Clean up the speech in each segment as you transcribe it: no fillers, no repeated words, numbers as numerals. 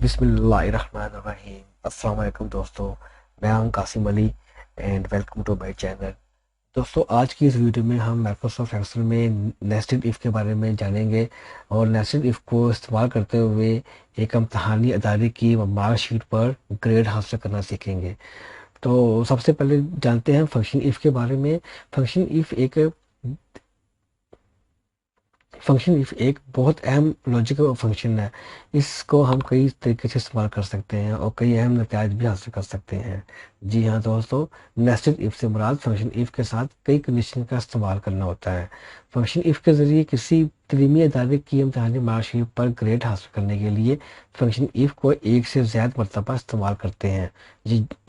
बिस्मिल्लाहिर्रहमानिर्रहीम। अस्सलाम वालेकुम दोस्तों, मैं हूं Qasim Ali and welcome to my channel. दोस्तों, आज की इस वीडियो में हम माइक्रोसॉफ्ट एक्सेल में नेस्टेड इफ़ के बारे में जानेंगे और नेस्टेड इफ़ को इस्तेमाल करते हुए एक इम्तहानी अदारे की मार्कशीट पर ग्रेड हासिल करना सीखेंगे। तो सबसे पहले जानते हैं फंक्शन इफ़ के बारे में। फंक्शन इफ़ एक फंक्शन इफ एक बहुत अहम लॉजिकल फंक्शन है। इसको हम कई तरीके से इस्तेमाल कर सकते हैं और कई अहम नतीजे भी हासिल कर सकते हैं। जी हाँ दोस्तों, नेस्टेड इफ से मुराद फंक्शन इफ के साथ कई कंडीशन का इस्तेमाल करना होता है। फंक्शन इफ के जरिए किसी तलीमी अदारे की इम्तहानी मार्कशीट पर ग्रेड हासिल करने के लिए फंक्शन इफ को एक से ज्यादा मरतबा इस्तेमाल करते हैं।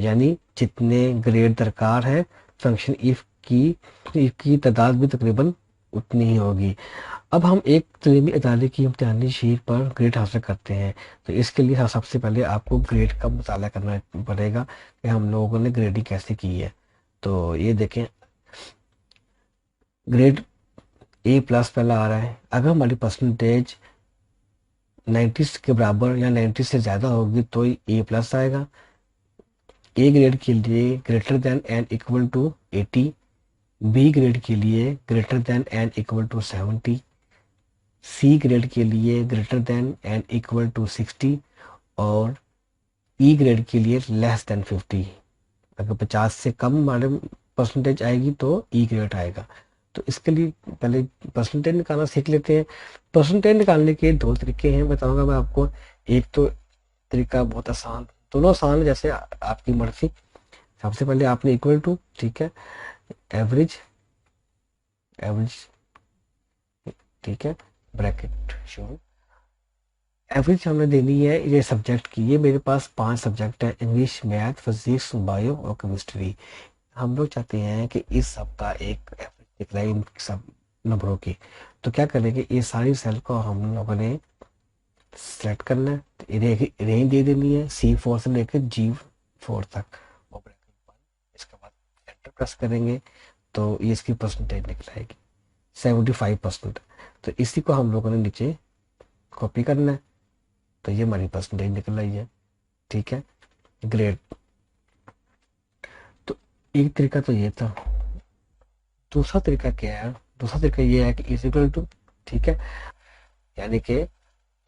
यानी जितने ग्रेड दरकार है, फंक्शन इफ की तादाद भी तकरीबन उतनी ही होगी। अब हम एक तलीमी अदारे की इम्तहानी शीट पर ग्रेड हासिल करते हैं, तो इसके लिए सबसे पहले आपको ग्रेड का मुताला करना पड़ेगा कि हम लोगों ने ग्रेडिंग कैसे की है। तो ये देखें, ग्रेड ए प्लस पहला आ रहा है। अगर हमारी परसेंटेज 90 के बराबर या 90 से ज़्यादा होगी तो ए प्लस आएगा। ए ग्रेड के लिए greater than and equal to 80, B grade के लिए greater than and equal to 70, C grade के लिए greater than and equal to 60 और ई ग्रेड के लिए लेस देन 50। अगर 50 से कम हमारे परसेंटेज आएगी तो ई ग्रेड आएगा। तो इसके लिए पहले परसेंटेज निकालना सीख लेते हैं। परसेंटेज निकालने के दो तरीके हैं, बताऊंगा मैं आपको। एक तो तरीका बहुत आसान, दोनों आसान है, जैसे आपकी मर्जी। सबसे पहले आपने इक्वल टू, ठीक है, एवरेज, एवरेज, ठीक है, ब्रैकेट शुरू। एवरेज हमने देनी है ये सब्जेक्ट की। ये मेरे पास 5 सब्जेक्ट है, इंग्लिश, मैथ, फिजिक्स, बायो और केमिस्ट्री। हम लोग चाहते हैं कि इस सब का एक एवरेज निकले इन सब नंबरों की। तो क्या करेंगे, ये सारी सेल को हम लोगों ने सेलेक्ट करना है। तो रेंज दे देनी है C4 से लेकर G4 तक और ब्रैकेट बंद। इसके बाद एंटर प्रेस करेंगे तो ये इसकी परसेंटेज निकल आएगी 75%। तो इसी को हम लोगों ने नीचे कॉपी करना है, तो ये हमारी परसेंटेज निकल आई है। ठीक है, ग्रेड। तो एक तरीका तो ये था। दूसरा तरीका क्या है? दूसरा तरीका ये है कि इज इक्वल टू, ठीक है, यानी कि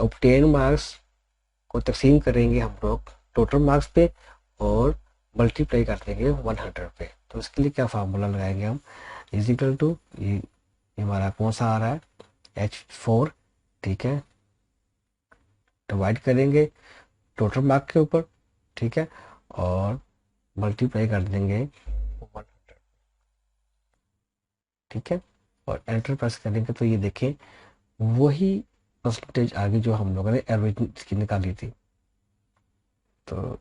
ऑब्टेन मार्क्स को तकसीम करेंगे हम लोग टोटल मार्क्स पे और मल्टीप्लाई कर देंगे 100 पे। तो इसके लिए क्या फार्मूला लगाएंगे हम? इज इक्वल टू, ये हमारा कौन सा आ रहा है, H4, ठीक है, डिवाइड करेंगे टोटल मार्क के ऊपर, ठीक है, और मल्टीप्लाई कर देंगे 100, ठीक है, और एंटर प्रेस करेंगे तो ये देखें वही परसेंटेज आ गई जो हम लोगों ने एवरेज की निकाली थी। तो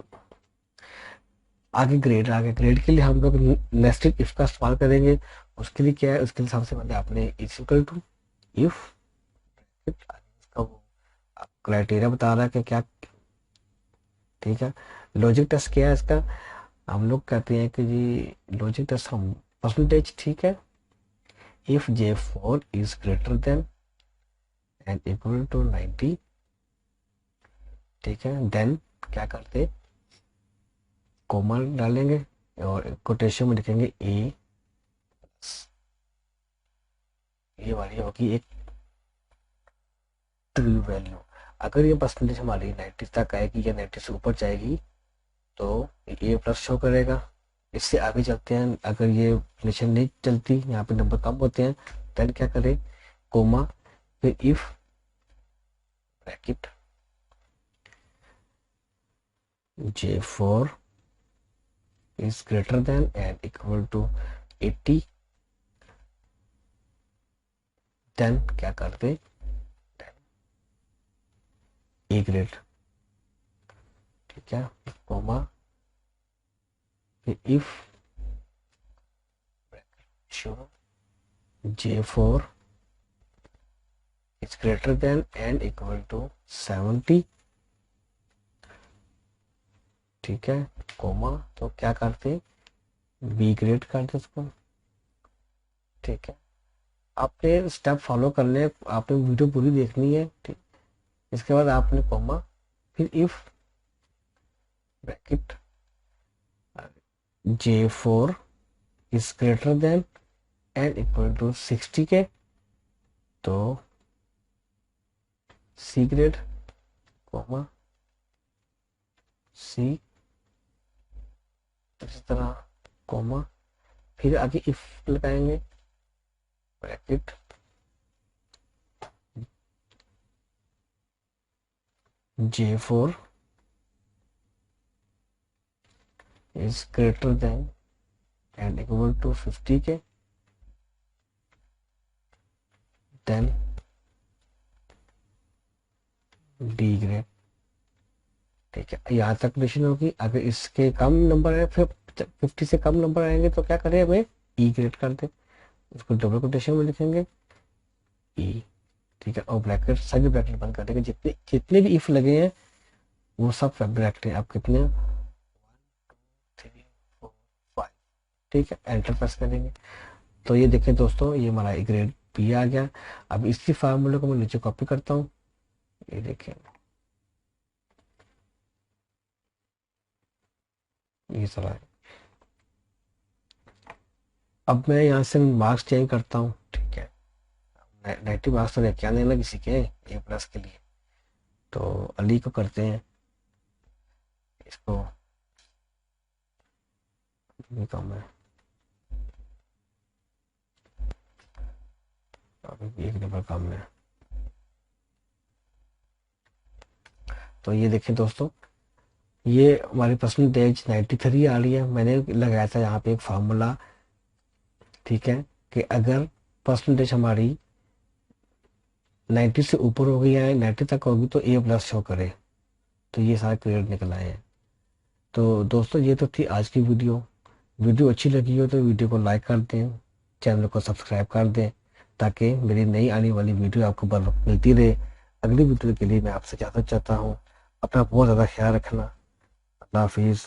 आगे ग्रेड आ गया। ग्रेड के लिए हम लोग नेस्टेड इफ का इस्तेमाल करेंगे। उसके लिए क्या है, उसके लिए सबसे पहले आपने इज इक्वल टू इफ, इसका वो क्राइटेरिया बता रहा है कि क्या, ठीक है। लॉजिक टेस्ट क्या है इसका? हम लोग कहते हैं कि जी लॉजिक टेस्ट हम परसेंटेज, ठीक है, if J4 is greater than and equal to 90, ठीक है, देन क्या करते, कॉमा डालेंगे और कोटेशन में लिखेंगे ए, ये वाली होगी एक ट्रू वैल्यू। अगर ये परसेंटेज हमारी 90 तक आएगी या 90 से ऊपर जाएगी तो ए प्लस शो करेगा। इससे आगे चलते हैं, अगर ये रिलेशन नहीं चलती, यहाँ पे नंबर कम होते हैं, देन क्या करें, कोमा, फिर if bracket J4 is greater than and equal to 80, then क्या करते, ए ग्रेड, ठीक है, कोमा, फिर इफ शुरू J4 is greater than and equal to 70, ठीक है, कोमा, तो क्या करते, बी ग्रेड करते इसको, ठीक है। आपने स्टेप फॉलो करने, आपने वीडियो पूरी देखनी है, ठीक। इसके बाद आपने कोमा, फिर if bracket J4 is greater than and equal to 60 के, तो सी ग्रेड कॉमा सी, इस तरह कॉमा, फिर आगे इफ लगाएंगे, bracket J4 is greater than and equal to 50 के, then डी ग्रेड। ठीक है, यहाँ तक कंडीशन होगी। अगर इसके कम नंबर है, फिर 50 से कम नंबर आएंगे तो क्या करें, हमें ई ग्रेड कर दें, उसको डबल कोटेशन में लिखेंगे ई। ठीक है, और ब्रैकेट, सभी ब्रैकेट बंद कर देंगे, जितने जितने भी इफ लगे हैं वो सब ब्रैकेट हैं। आप कितने, 1 2 3 4 5। ठीक है, एंटर प्रेस करेंगे तो ये देखें दोस्तों, ये हमारा ए ग्रेड बी आ गया। अब इसी फार्मूले को मैं नीचे कॉपी करता हूँ, ये देखें, ये सारा है। अब मैं यहाँ से मार्क्स चेंज करता हूँ। ठीक है, नेगेटिव मार्क्स तो लेके आने ना किसी के ए प्लस के लिए, तो अली को करते हैं, इसको कम है, अभी एक नंबर कम है। तो ये देखें दोस्तों, ये हमारी परसेंटेज 93 आ रही है। मैंने लगाया था यहाँ पे एक फार्मूला, ठीक है, कि अगर परसेंटेज हमारी 90 से ऊपर होगी या 90 तक होगी तो ए प्लस शो करे। तो ये सारे ग्रेड निकल आए हैं। तो दोस्तों ये तो थी आज की वीडियो। वीडियो अच्छी लगी हो तो वीडियो को लाइक कर दें, चैनल को सब्सक्राइब कर दें, ताकि मेरी नई आने वाली वीडियो आपको बर वक्त मिलती रहे। अगली वीडियो के लिए मैं आपसे इजाज़त चाहता हूँ। अपना बहुत ज़्यादा ख्याल रखना। अल्लाह हाफिज़।